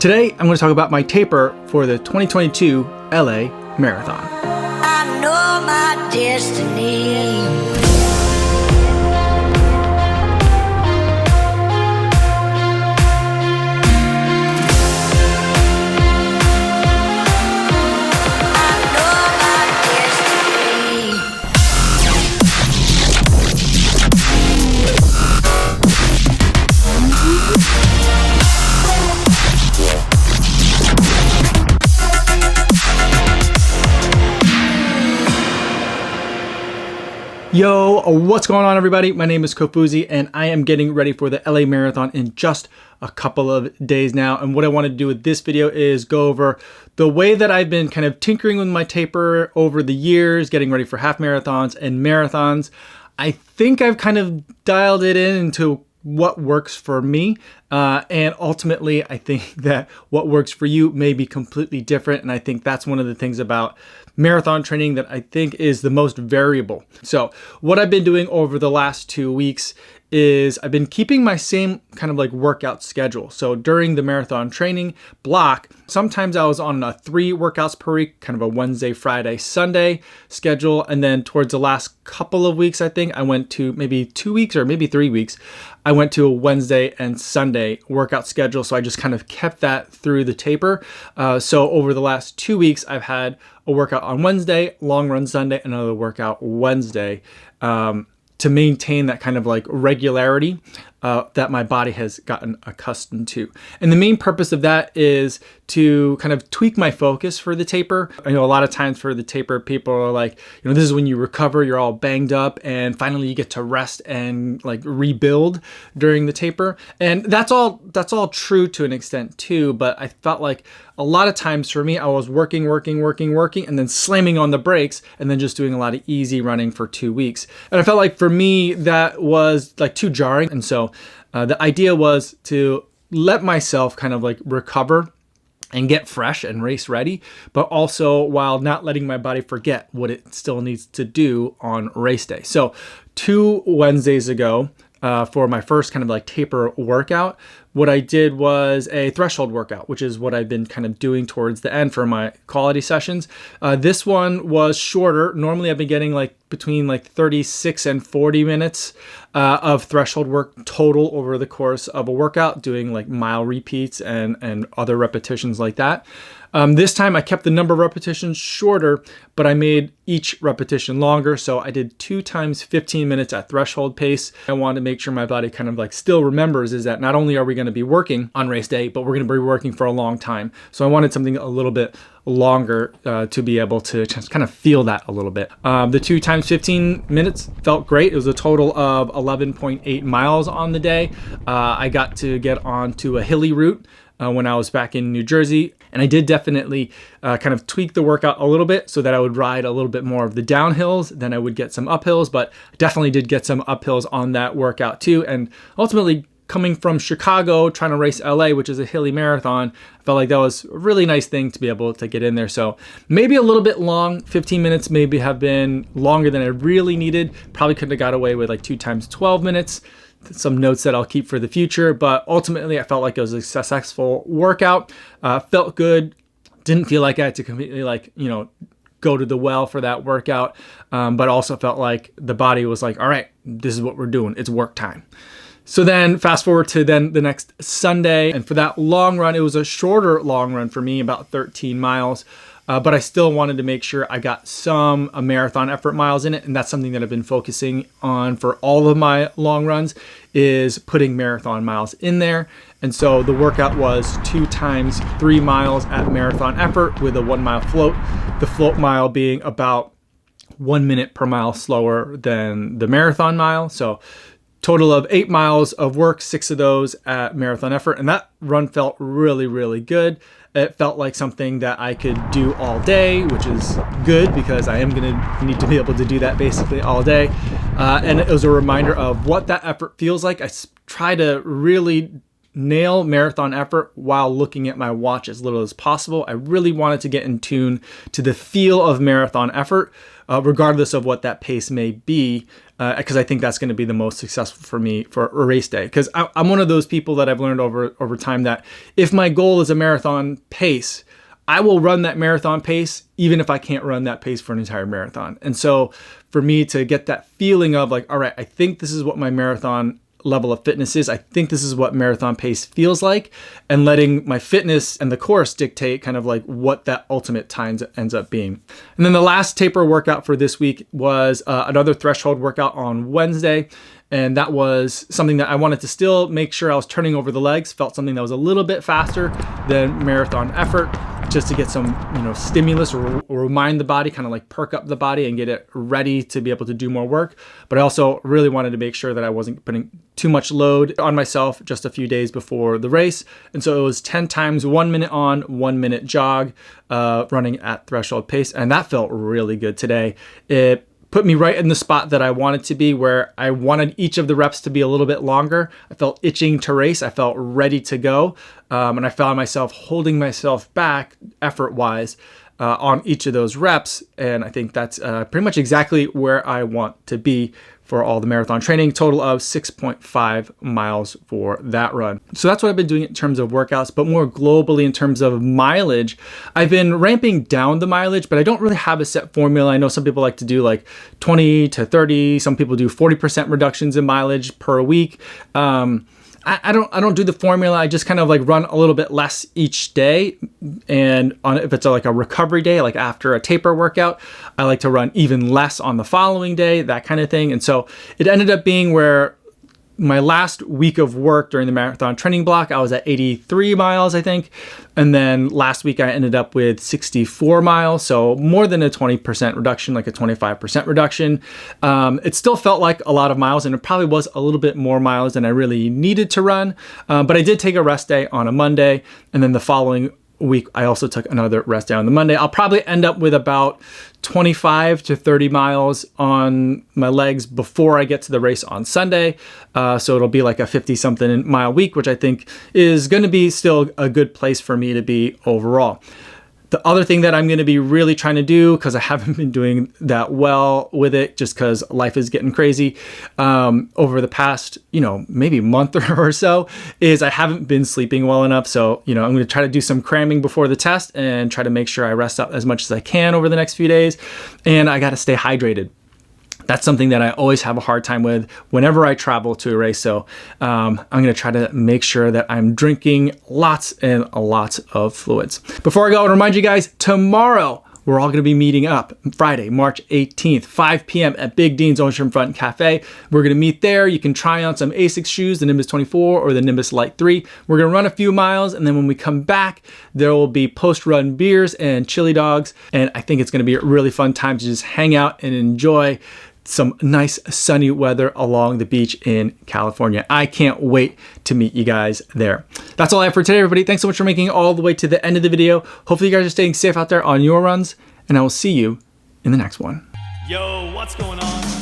Today, I'm going to talk about my taper for the 2022 LA Marathon. I know my destiny. Yo, what's going on everybody? My name is Kofuzi and I am getting ready for the LA Marathon in just a couple of days now. And what I want to do with this video is go over the way that I've been kind of tinkering with my taper over the years, getting ready for half marathons and marathons. I think I've kind of dialed it in into what works for me. And ultimately, I think that what works for you may be completely different. And I think that's one of the things about marathon training that I think is the most variable. So what I've been doing over the last 2 weeks is I've been keeping my same kind of like workout schedule. So during the marathon training block, sometimes I was on a 3 workouts per week, kind of a Wednesday, Friday, Sunday schedule. And then towards the last couple of weeks, I think I went to maybe 2 weeks or maybe 3 weeks, I went to a Wednesday and Sunday workout schedule. So I just kind of kept that through the taper. So over the last 2 weeks, I've had a workout on Wednesday, long run Sunday, another workout Wednesday, to maintain that kind of like regularity that my body has gotten accustomed to. And the main purpose of that is to kind of tweak my focus for the taper. I know a lot of times for the taper, people are like, you know, this is when you recover, you're all banged up, and finally you get to rest and like rebuild during the taper. And that's all true to an extent too, but I felt like a lot of times for me, I was working, and then slamming on the brakes and then just doing a lot of easy running for 2 weeks. And I felt like for me, that was like too jarring. And so the idea was to let myself kind of like recover and get fresh and race ready, but also while not letting my body forget what it still needs to do on race day. So 2 Wednesdays ago, for my first kind of like taper workout, what I did was a threshold workout, which is what I've been kind of doing towards the end for my quality sessions. This one was shorter. Normally I've been getting like between like 36 and 40 minutes of threshold work total over the course of a workout, doing like mile repeats and other repetitions like that. This time I kept the number of repetitions shorter, but I made each repetition longer. So I did 2 times 15 minutes at threshold pace. I wanted to make sure my body kind of like still remembers is that not only are we going to be working on race day, but we're going to be working for a long time. So I wanted something a little bit longer to be able to just kind of feel that a little bit. The 2 times 15 minutes felt great. It was a total of 11.8 miles on the day. I got to get onto a hilly route when I was back in New Jersey. And I did definitely kind of tweak the workout a little bit so that I would ride a little bit more of the downhills than I would get some uphills, but definitely did get some uphills on that workout too. And ultimately, coming from Chicago, trying to race LA, which is a hilly marathon, I felt like that was a really nice thing to be able to get in there. So maybe a little bit long, 15 minutes maybe have been longer than I really needed. Probably could have got away with like 2 times 12 minutes. Some notes that I'll keep for the future, but ultimately I felt like it was a successful workout. Felt good. Didn't feel like I had to completely like, you know, go to the well for that workout. But also felt like the body was like, all right, this is what we're doing. It's work time. So then fast forward to then the next Sunday. And for that long run, it was a shorter long run for me, about 13 miles. But I still wanted to make sure I got some marathon effort miles in it. And that's something that I've been focusing on for all of my long runs, is putting marathon miles in there. And so the workout was 2 times 3 miles at marathon effort with a 1 mile float. The float mile being about 1 minute per mile slower than the marathon mile. So total of 8 miles of work, 6 of those at marathon effort. And that run felt really, really good. It felt like something that I could do all day, which is good because I am going to need to be able to do that basically all day. And it was a reminder of what that effort feels like. I try to really nail marathon effort while looking at my watch as little as possible. I really wanted to get in tune to the feel of marathon effort, regardless of what that pace may be, because I think that's going to be the most successful for me for a race day. Because I'm one of those people that I've learned over time that if my goal is a marathon pace, I will run that marathon pace even if I can't run that pace for an entire marathon. And so for me to get that feeling of like, all right, I think this is what my marathon level of fitness is. I think this is what marathon pace feels like, and letting my fitness and the course dictate kind of like what that ultimate time ends up being. And then the last taper workout for this week was another threshold workout on Wednesday. And that was something that I wanted to still make sure I was turning over the legs, felt something that was a little bit faster than marathon effort, just to get some, stimulus or remind the body, kind of like perk up the body and get it ready to be able to do more work. But I also really wanted to make sure that I wasn't putting too much load on myself just a few days before the race. And so it was 10 times 1 minute on, 1 minute jog, running at threshold pace. And that felt really good today. It put me right in the spot that I wanted to be, where I wanted each of the reps to be a little bit longer. I felt itching to race. I felt ready to go. And I found myself holding myself back effort-wise on each of those reps. And I think that's pretty much exactly where I want to be for all the marathon training. Total of 6.5 miles for that run. So that's what I've been doing in terms of workouts, but more globally in terms of mileage, I've been ramping down the mileage, but I don't really have a set formula. I know some people like to do like 20 to 30. Some people do 40% reductions in mileage per week. I don't do the formula. I just kind of like run a little bit less each day. And if it's like a recovery day, like after a taper workout, I like to run even less on the following day, that kind of thing. And so it ended up being where my last week of work during the marathon training block, I was at 83 miles, I think. And then last week I ended up with 64 miles. So more than a 20% reduction, like a 25% reduction. It still felt like a lot of miles, and it probably was a little bit more miles than I really needed to run. But I did take a rest day on a Monday. And then the following week, I also took another rest day on the Monday. I'll probably end up with about 25 to 30 miles on my legs before I get to the race on Sunday. So it'll be like a 50 something mile week, which I think is going to be still a good place for me to be overall. The other thing that I'm going to be really trying to do, because I haven't been doing that well with it, just because life is getting crazy over the past, maybe month or so, is I haven't been sleeping well enough. So, I'm going to try to do some cramming before the test and try to make sure I rest up as much as I can over the next few days. And I got to stay hydrated. That's something that I always have a hard time with whenever I travel to a race. So I'm going to try to make sure that I'm drinking lots and lots of fluids. Before I go, I want to remind you guys, tomorrow we're all going to be meeting up Friday, March 18th, 5 p.m. at Big Dean's Oceanfront Cafe. We're going to meet there. You can try on some ASICS shoes, the Nimbus 24 or the Nimbus Lite 3. We're going to run a few miles, and then when we come back, there will be post-run beers and chili dogs. And I think it's going to be a really fun time to just hang out and enjoy some nice sunny weather along the beach in California. I can't wait to meet you guys there. That's all I have for today, everybody. Thanks so much for making it all the way to the end of the video. Hopefully you guys are staying safe out there on your runs, and I will see you in the next one. Yo, what's going on?